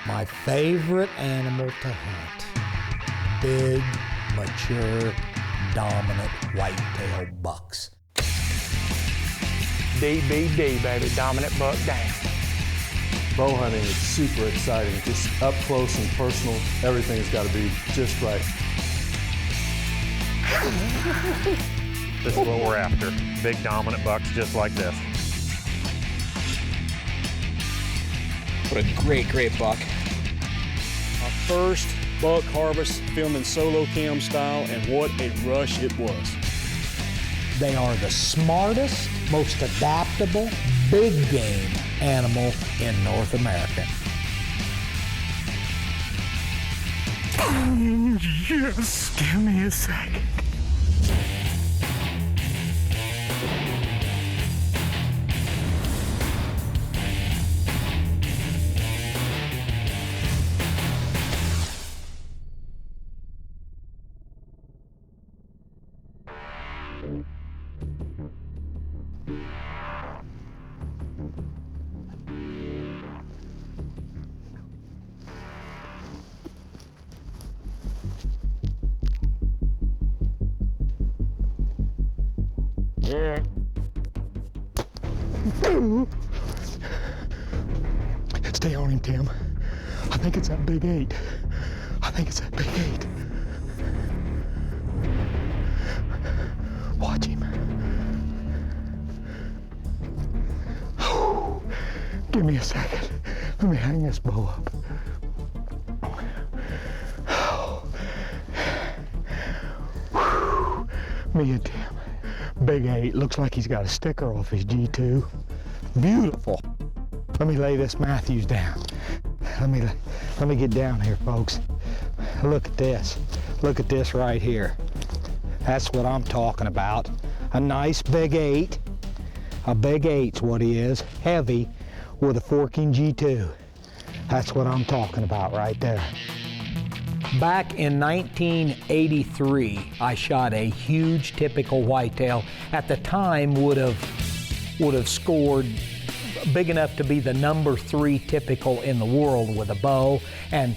My favorite animal to hunt. Big, mature, dominant whitetail bucks. DBD, baby, dominant buck down. Bow hunting is super exciting, just up close and personal. Everything's got to be just right. This is what we're after. Big dominant bucks just like this. What a great, great buck. Our first buck harvest filming solo cam style, and what a rush it was. They are the smartest, most adaptable, big game animal in North America. Yes, give me a second. Stay on him, Tim. I think it's that big 8. I think it's that big 8. Watch him. Give me a second. Let me hang this bow up. Me and Tim. Big 8. Looks like he's got a sticker off his G2. Beautiful. Let me lay this Matthews down. Let me get down here, folks. Look at this. Look at this right here. That's what I'm talking about. A nice big 8. A big 8's what he is. Heavy with a forking G2. That's what I'm talking about right there. Back in 1983, I shot a huge typical whitetail. At the time, would have scored big enough to be the #3 typical in the world with a bow. And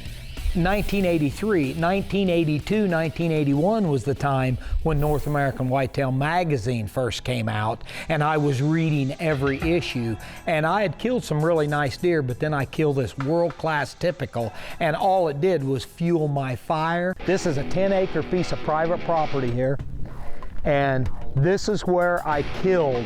1983, 1982, 1981 was the time when North American Whitetail magazine first came out, and I was reading every issue. And I had killed some really nice deer, but then I killed this world-class typical, and all it did was fuel my fire. This is a 10-acre piece of private property here, and this is where I killed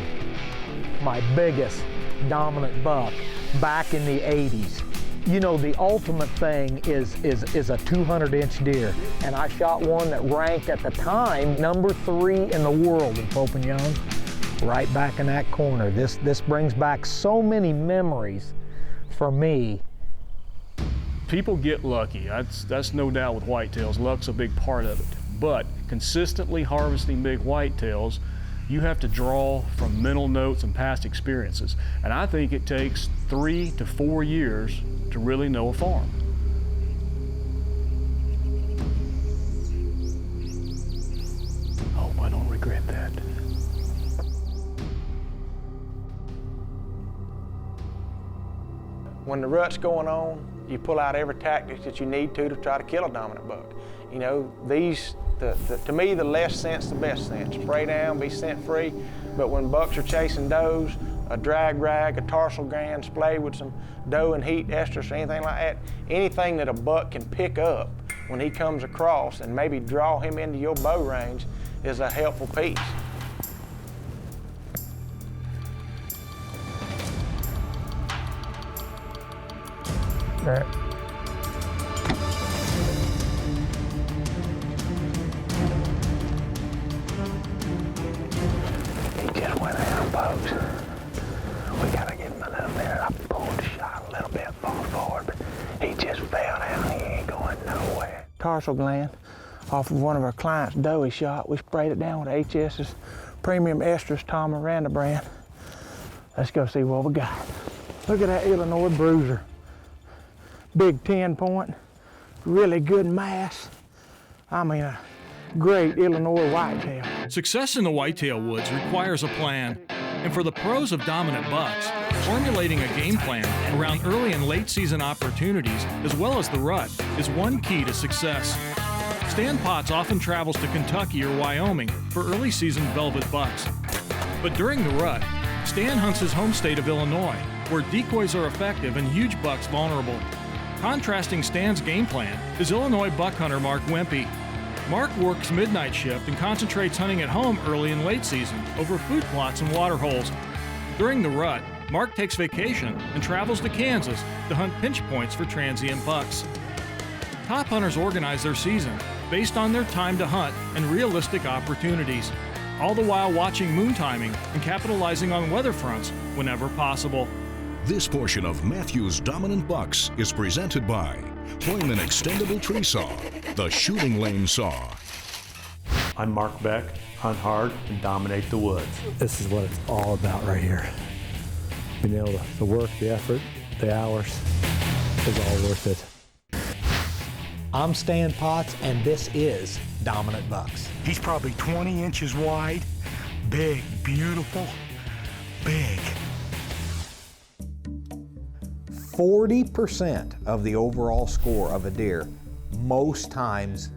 my biggest dominant buck back in the 80s. You know, the ultimate thing is a 200-inch deer, and I shot one that ranked at the time #3 in the world in Pope and Young, right back in that corner. This brings back so many memories for me. People get lucky. That's no doubt with whitetails. Luck's a big part of it. But consistently harvesting big whitetails, you have to draw from mental notes and past experiences. And I think it takes 3 to 4 years to really know a farm. Hope I don't regret that. When the rut's going on, you pull out every tactic that you need to try to kill a dominant buck. You know, to me, the less scent's the best scent. Spray down, be scent free, but when bucks are chasing does, a drag rag, a tarsal gland splayed with some doe and heat estrus or anything like that, anything that a buck can pick up when he comes across and maybe draw him into your bow range is a helpful piece. Right. He just went out, folks. We gotta give him a little bit. I pulled the shot a little bit far forward, but he just fell down. He ain't going nowhere. Tarsal gland off of one of our clients' doe he shot. We sprayed it down with HS's premium estrus Tom Miranda brand. Let's go see what we got. Look at that Illinois bruiser. Big 10-point, really good mass. I mean, a great Illinois whitetail. Success in the whitetail woods requires a plan, and for the pros of dominant bucks, Formulating a game plan around early and late season opportunities, as well as the rut, is one key to success. Stan Potts often travels to Kentucky or Wyoming for early season velvet bucks. But during the rut, Stan hunts his home state of Illinois, where decoys are effective and huge bucks vulnerable. Contrasting Stan's game plan is Illinois buck hunter Mark Wempe. Mark works midnight shift and concentrates hunting at home early and late season over food plots and water holes. During the rut, Mark takes vacation and travels to Kansas to hunt pinch points for transient bucks. Top hunters organize their season based on their time to hunt and realistic opportunities, all the while watching moon timing and capitalizing on weather fronts whenever possible. This portion of Matthew's Dominant Bucks is presented by Heumann Extendable Tree Saw, the shooting lane saw. I'm Mark Beck, hunt hard and dominate the woods. This is what it's all about right here. Being able to work, the effort, the hours is all worth it. I'm Stan Potts, and this is Dominant Bucks. He's probably 20 inches wide, big, beautiful, big. 40% of the overall score of a deer most times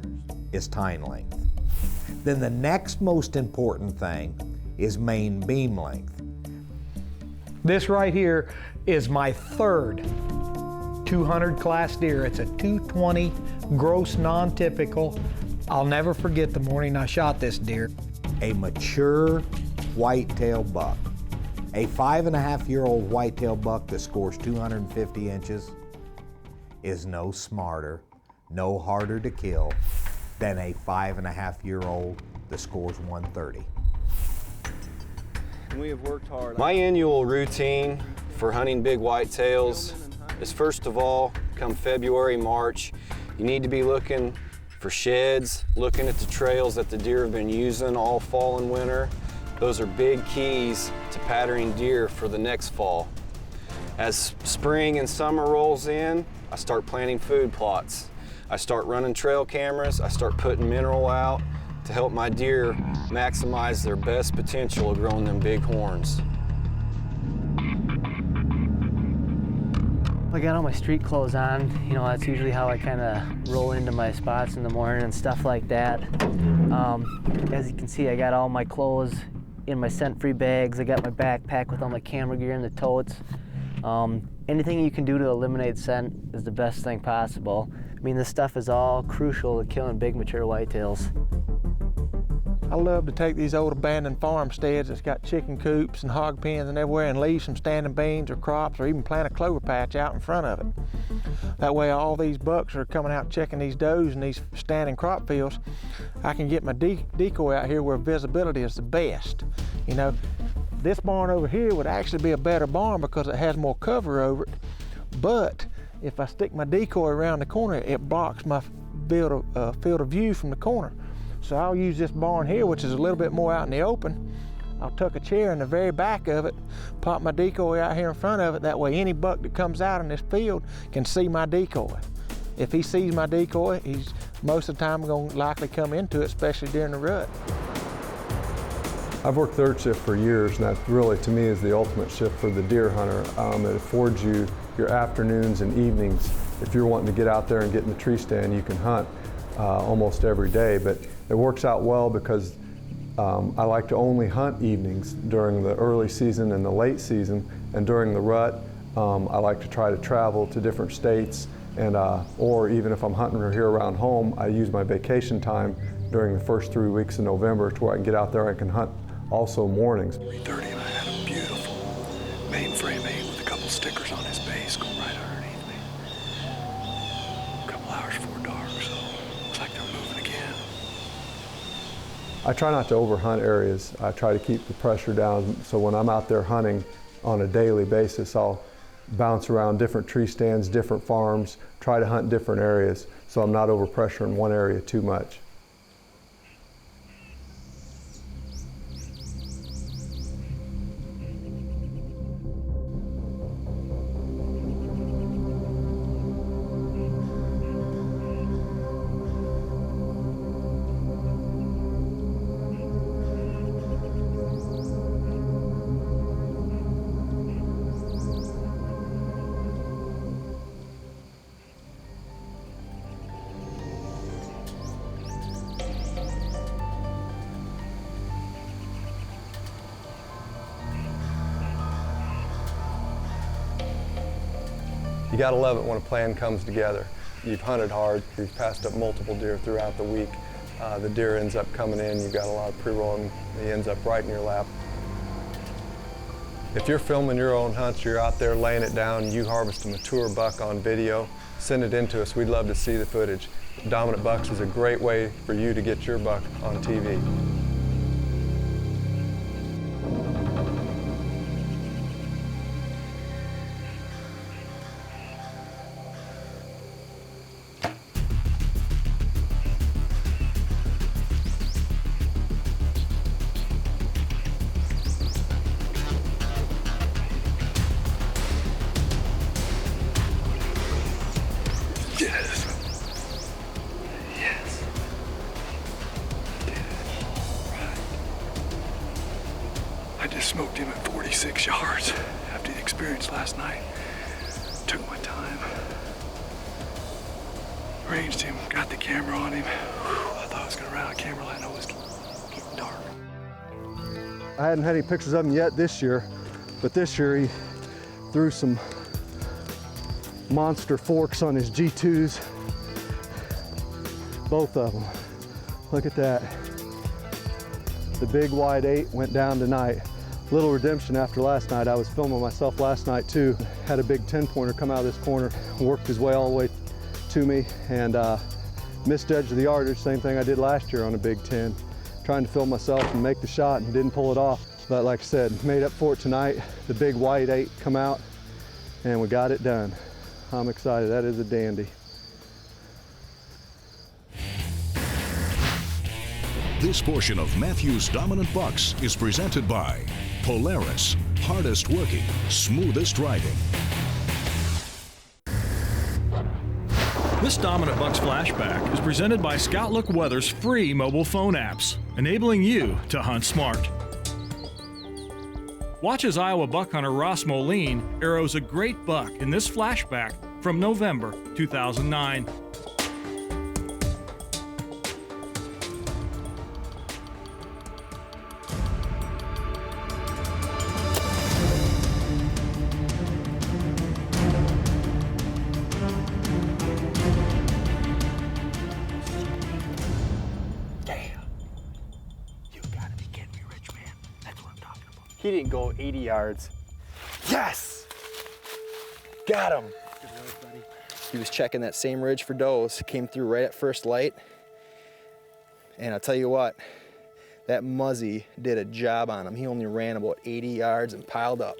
is tine length. Then the next most important thing is main beam length. This right here is my third 200 class deer. It's a 220 gross non-typical. I'll never forget the morning I shot this deer. A mature whitetail buck. A 5.5-year-old whitetail buck that scores 250 inches is no smarter, no harder to kill than a 5.5-year-old that scores 130. We have worked hard. My annual routine for hunting big whitetails is, first of all, come February, March, you need to be looking for sheds, looking at the trails that the deer have been using all fall and winter. Those are big keys to patterning deer for the next fall. As spring and summer rolls in, I start planting food plots. I start running trail cameras, I start putting mineral out to help my deer maximize their best potential of growing them big horns. I got all my street clothes on. You know, that's usually how I kind of roll into my spots in the morning and stuff like that. As you can see, I got all my clothes in my scent-free bags. I got my backpack with all my camera gear in the totes. Anything you can do to eliminate scent is the best thing possible. I mean, this stuff is all crucial to killing big mature whitetails. I love to take these old abandoned farmsteads that's got chicken coops and hog pens and everywhere and leave some standing beans or crops or even plant a clover patch out in front of it. That way all these bucks are coming out checking these does and these standing crop fields. I can get my decoy out here where visibility is the best. You know, this barn over here would actually be a better barn because it has more cover over it, but if I stick my decoy around the corner, it blocks my field of view from the corner. So I'll use this barn here, which is a little bit more out in the open. I'll tuck a chair in the very back of it, pop my decoy out here in front of it. That way any buck that comes out in this field can see my decoy. If he sees my decoy, he's most of the time going to likely come into it, especially during the rut. I've worked third shift for years, and that really, to me, is the ultimate shift for the deer hunter. It affords you your afternoons and evenings. If you're wanting to get out there and get in the tree stand, you can hunt almost every day, but it works out well because I like to only hunt evenings during the early season and the late season, and during the rut, I like to try to travel to different states, and or even if I'm hunting here around home, I use my vacation time during the first 3 weeks of November to where I can get out there and I can hunt also mornings. 3:30 and I had a beautiful mainframe 8 with a couple stickers on his base going right underneath me. A couple hours before dark, so looks like they're moving again. I try not to overhunt areas. I try to keep the pressure down, so when I'm out there hunting on a daily basis, I'll bounce around different tree stands, different farms, try to hunt different areas, so I'm not overpressuring one area too much. You gotta love it when a plan comes together. You've hunted hard, you've passed up multiple deer throughout the week. The deer ends up coming in, you've got a lot of pre-roll, and he ends up right in your lap. If you're filming your own hunts, you're out there laying it down, you harvest a mature buck on video, send it in to us. We'd love to see the footage. Dominant Bucks is a great way for you to get your buck on TV. I just smoked him at 46 yards after the experience last night. Took my time, ranged him, got the camera on him. Whew, I thought I was gonna run out of camera light. I was getting dark. I hadn't had any pictures of him yet this year, but this year he threw some monster forks on his G2s. Both of them. Look at that. The big wide 8 went down tonight. Little redemption after last night. I was filming myself last night too. Had a big 10-pointer come out of this corner, worked his way all the way to me, and misjudged the yardage. Same thing I did last year on a big 10. Trying to film myself and make the shot and didn't pull it off. But like I said, made up for it tonight. The big white 8 come out and we got it done. I'm excited. That is a dandy. This portion of Matthew's Dominant Bucks is presented by Polaris, hardest working, smoothest riding. This Dominant Bucks flashback is presented by Scout Look Weather's free mobile phone apps, enabling you to hunt smart. Watch as Iowa buck hunter Ross Moline arrows a great buck in this flashback from November 2009. He didn't go 80 yards. Yes! Got him! He was checking that same ridge for does, came through right at first light. And I'll tell you what, that muzzy did a job on him. He only ran about 80 yards and piled up.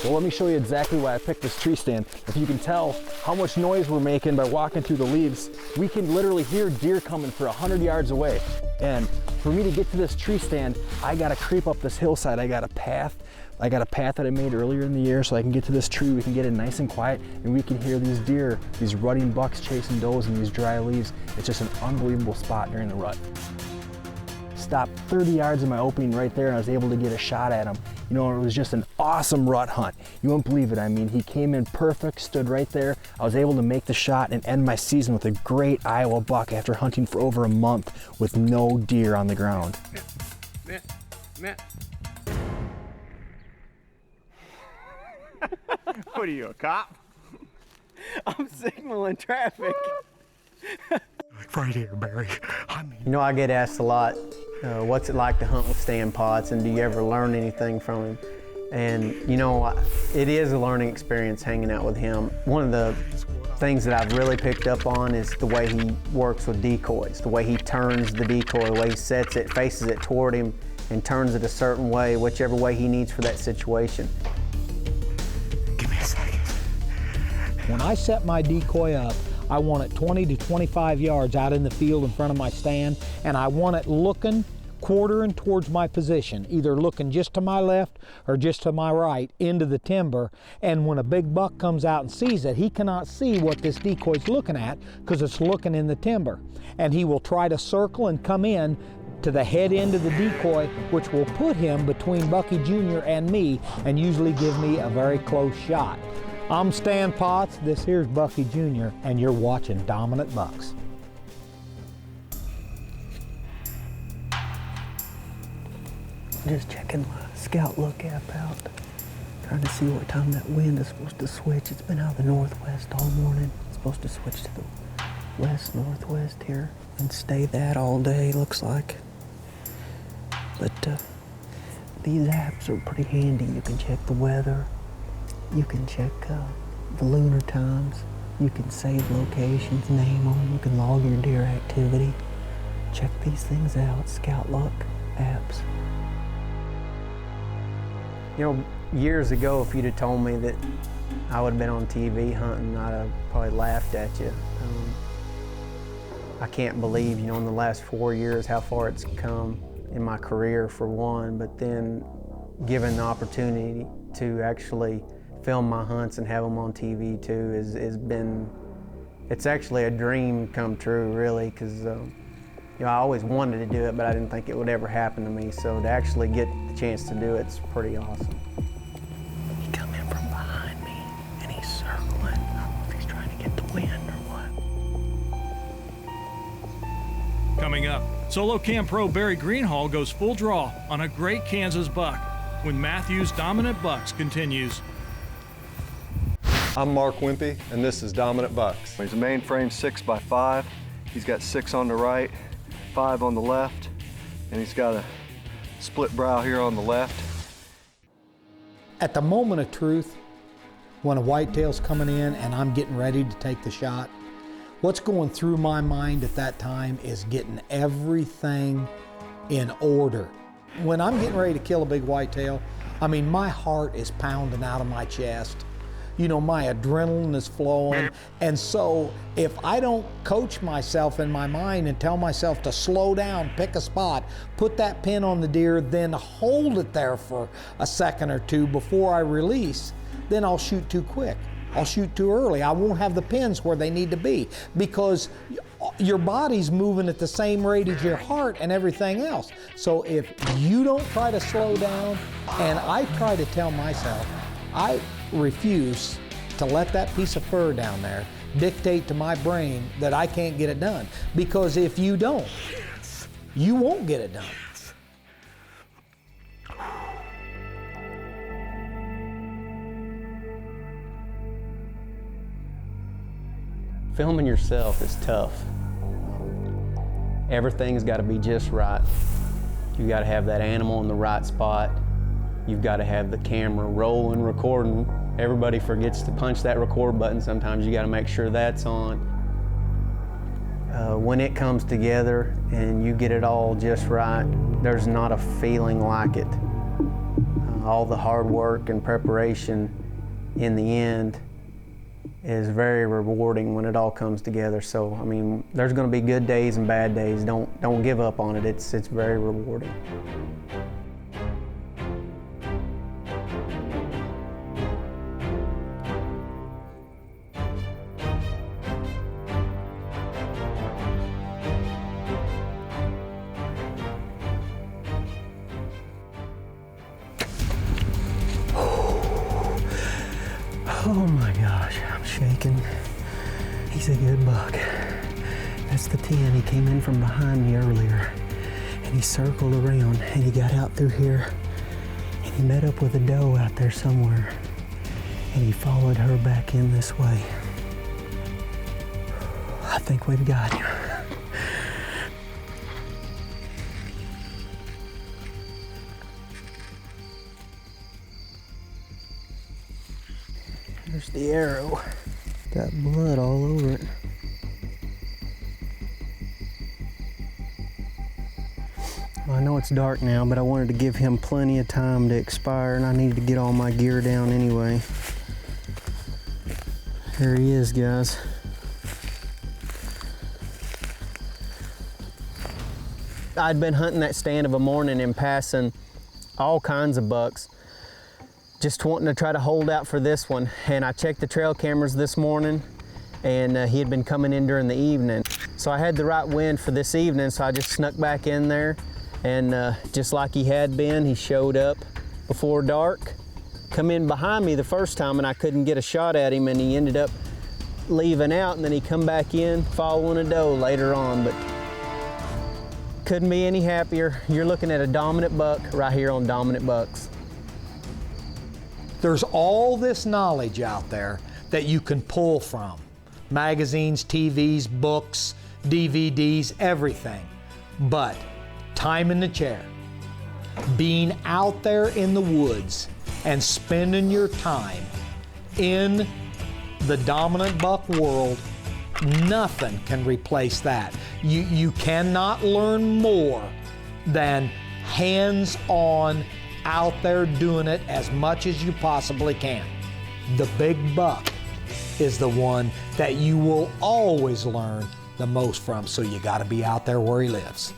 Well, let me show you exactly why I picked this tree stand. If you can tell how much noise we're making by walking through the leaves, we can literally hear deer coming for 100 yards away. And for me to get to this tree stand, I gotta creep up this hillside. I got a path that I made earlier in the year so I can get to this tree. We can get it nice and quiet and we can hear these deer, these rutting bucks chasing does in these dry leaves. It's just an unbelievable spot during the rut. Stopped 30 yards in my opening right there and I was able to get a shot at him. You know, it was just an awesome rut hunt. You won't believe it. I mean, he came in perfect, stood right there. I was able to make the shot and end my season with a great Iowa buck after hunting for over a month with no deer on the ground. Matt. What are you, a cop? I'm signaling traffic. Right here, Barry. You know, I get asked a lot, what's it like to hunt with Stan Potts, and do you ever learn anything from him? And you know, it is a learning experience hanging out with him. One of the things that I've really picked up on is the way he works with decoys, the way he turns the decoy, the way he sets it, faces it toward him, and turns it a certain way, whichever way he needs for that situation. Give me a second. When I set my decoy up, I want it 20 to 25 yards out in the field in front of my stand, and I want it looking, quartering towards my position, either looking just to my left or just to my right into the timber. And when a big buck comes out and sees it, he cannot see what this decoy's looking at because it's looking in the timber. And he will try to circle and come in to the head end of the decoy, which will put him between Bucky Jr. and me and usually give me a very close shot. I'm Stan Potts, this here's Bucky Jr., and you're watching Dominant Bucks. Just checking my Scout Look app out. Trying to see what time that wind is supposed to switch. It's been out of the northwest all morning. It's supposed to switch to the west-northwest here and stay that all day, looks like. But these apps are pretty handy. You can check the weather. You can check the lunar times. You can save locations, name them. You can log your deer activity. Check these things out, Scout Luck apps. You know, years ago, if you'd have told me that I would have been on TV hunting, I'd have probably laughed at you. I can't believe, you know, in the last 4 years how far it's come in my career, for one, but then given the opportunity to actually film my hunts and have them on TV too has been, it's actually a dream come true, really, because you know, I always wanted to do it, but I didn't think it would ever happen to me. So to actually get the chance to do it's pretty awesome. He come in from behind me and he's circling. I don't know if he's trying to get the wind or what. Coming up, solo cam pro Barry Greenhall goes full draw on a great Kansas buck when Matthew's Dominant Bucks continues. I'm Mark Wimpy, and this is Dominant Bucks. He's a mainframe 6x5. He's got 6 on the right, 5 on the left, and he's got a split brow here on the left. At the moment of truth, when a whitetail's coming in and I'm getting ready to take the shot, what's going through my mind at that time is getting everything in order. When I'm getting ready to kill a big whitetail, I mean, my heart is pounding out of my chest. You know, my adrenaline is flowing. And so if I don't coach myself in my mind and tell myself to slow down, pick a spot, put that pin on the deer, then hold it there for a second or two before I release, then I'll shoot too quick. I'll shoot too early. I won't have the pins where they need to be because your body's moving at the same rate as your heart and everything else. So if you don't try to slow down, and I try to tell myself, I refuse to let that piece of fur down there dictate to my brain that I can't get it done. Because if you don't, you won't get it done. Filming yourself is tough. Everything's got to be just right. You got to have that animal in the right spot. You've got to have the camera rolling, recording. Everybody forgets to punch that record button. Sometimes you got to make sure that's on. When it comes together and you get it all just right, there's not a feeling like it. All the hard work and preparation in the end is very rewarding when it all comes together. So, I mean, there's going to be good days and bad days. Don't give up on it. It's very rewarding. Oh my gosh, I'm shaking. He's a good buck. That's the 10. He came in from behind me earlier and he circled around and he got out through here and he met up with a doe out there somewhere and he followed her back in this way. I think we've got him. There's the arrow. Got blood all over it. Well, I know it's dark now, but I wanted to give him plenty of time to expire, and I needed to get all my gear down anyway. There he is, guys. I'd been hunting that stand of a morning and passing all kinds of bucks, just wanting to try to hold out for this one. And I checked the trail cameras this morning and he had been coming in during the evening. So I had the right wind for this evening, so I just snuck back in there and just like he had been, he showed up before dark, come in behind me the first time and I couldn't get a shot at him and he ended up leaving out and then he come back in following a doe later on, but couldn't be any happier. You're looking at a dominant buck right here on Dominant Bucks. There's all this knowledge out there that you can pull from. Magazines, TVs, books, DVDs, everything. But time in the chair, being out there in the woods and spending your time in the dominant buck world, nothing can replace that. You cannot learn more than hands-on, out there doing it as much as you possibly can. The big buck is the one that you will always learn the most from, so you gotta be out there where he lives.